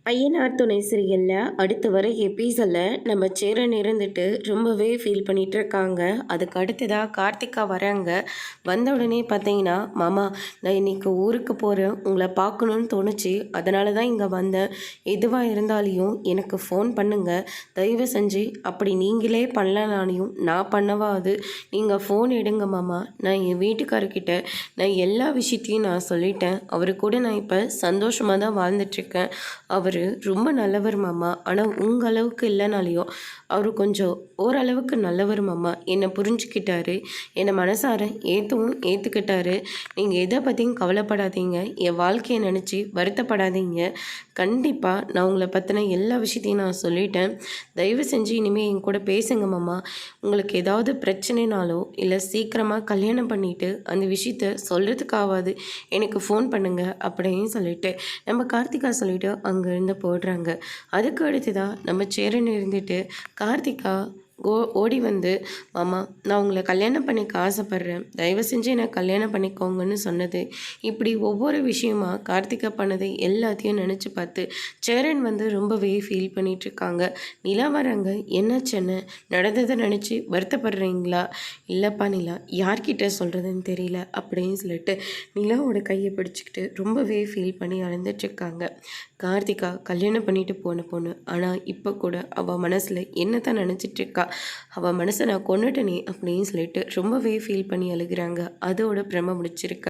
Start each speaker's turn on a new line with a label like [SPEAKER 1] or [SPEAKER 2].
[SPEAKER 1] ஐயனார் துணை சீரியலில் அடுத்து வர எபிசோடில் நம்ம சேரன் இருந்துட்டு ரொம்பவே ஃபீல் பண்ணிகிட்டு இருக்காங்க. அதுக்கு அடுத்ததாக கார்த்திகா வராங்க. வந்த உடனே பார்த்தீங்கன்னா, மாமா நான் இன்னைக்கு ஊருக்கு போகிறேன், உங்களை பார்க்கணுன்னு தோணுச்சு, அதனால தான் இங்கே வந்தேன். எதுவாக இருந்தாலையும் எனக்கு ஃபோன் பண்ணுங்கள், தயவு செஞ்சு. அப்படி நீங்களே பண்ணலனாலையும் நான் பண்ணவாது நீங்கள் ஃபோன் எடுங்க மாமா. நான் என் வீட்டுக்காரர்கிட்ட நான் எல்லா விஷயத்தையும் நான் சொல்லிட்டேன். அவரு கூட நான் இப்போ சந்தோஷமாக தான் வாழ்ந்துட்டுருக்கேன். அவர் ரொம்ப நல்லவர் மாமா. ஆனால் உங்கள் அளவுக்கு இல்லைனாலையும் அவர் கொஞ்சம் ஓரளவுக்கு நல்லவர் மாமா. என்னை புரிஞ்சுக்கிட்டாரு, என்னை மனசார ஏற்றுக்கிட்டாரு. நீங்கள் எதை பற்றியும் கவலைப்படாதீங்க, என் வாழ்க்கையை நினச்சி வருத்தப்படாதீங்க. கண்டிப்பாக நான் உங்களை பற்றின எல்லா விஷயத்தையும் நான் சொல்லிட்டேன். தயவு செஞ்சு இனிமேல் என் கூட பேசுங்க மாமா. உங்களுக்கு ஏதாவது பிரச்சனைனாலோ இல்லை சீக்கிரமாக கல்யாணம் பண்ணிவிட்டு அந்த விஷயத்த சொல்கிறதுக்காவது எனக்கு ஃபோன் பண்ணுங்க அப்படின்னு சொல்லிட்டு நம்ம கார்த்திகா சொல்லிவிட்டு அங்கே இருந்து போடுறாங்க. அதுக்கு அடுத்ததான் நம்ம சேரன் இருந்துட்டு கார்த்திகா ஓடி வந்து, மாமா நான் உங்களை கல்யாணம் பண்ணிக்க ஆசைப்பட்றேன், தயவு செஞ்சு என்னை கல்யாணம் பண்ணிக்கோங்கன்னு சொன்னது. இப்படி ஒவ்வொரு விஷயமா கார்த்திகா பண்ணது எல்லாத்தையும் நினச்சி பார்த்து சேரன் வந்து ரொம்பவே ஃபீல் பண்ணிகிட்ருக்காங்க. நிலா வராங்க. என்னாச்சுன்னு நடந்ததை நினச்சி வருத்தப்படுறீங்களா? இல்லைப்பா நிலா, யார்கிட்ட சொல்கிறதுன்னு தெரியல அப்படின்னு சொல்லிட்டு நிலாவோட கையை பிடிச்சிக்கிட்டு ரொம்பவே ஃபீல் பண்ணி அழுந்துட்டுருக்காங்க. கார்த்திகா கல்யாணம் பண்ணிட்டு போன பொண்ணு, ஆனால் இப்போ கூட அவள் மனசில் என்ன தான் நினச்சிட்ருக்கா, அவள் மனசை நான் கொன்னுட்டேனே அப்படின்னு சொல்லிட்டு ரொம்பவே ஃபீல் பண்ணி அழுகிறாங்க. அதோட பிரம முடிச்சிருக்கா.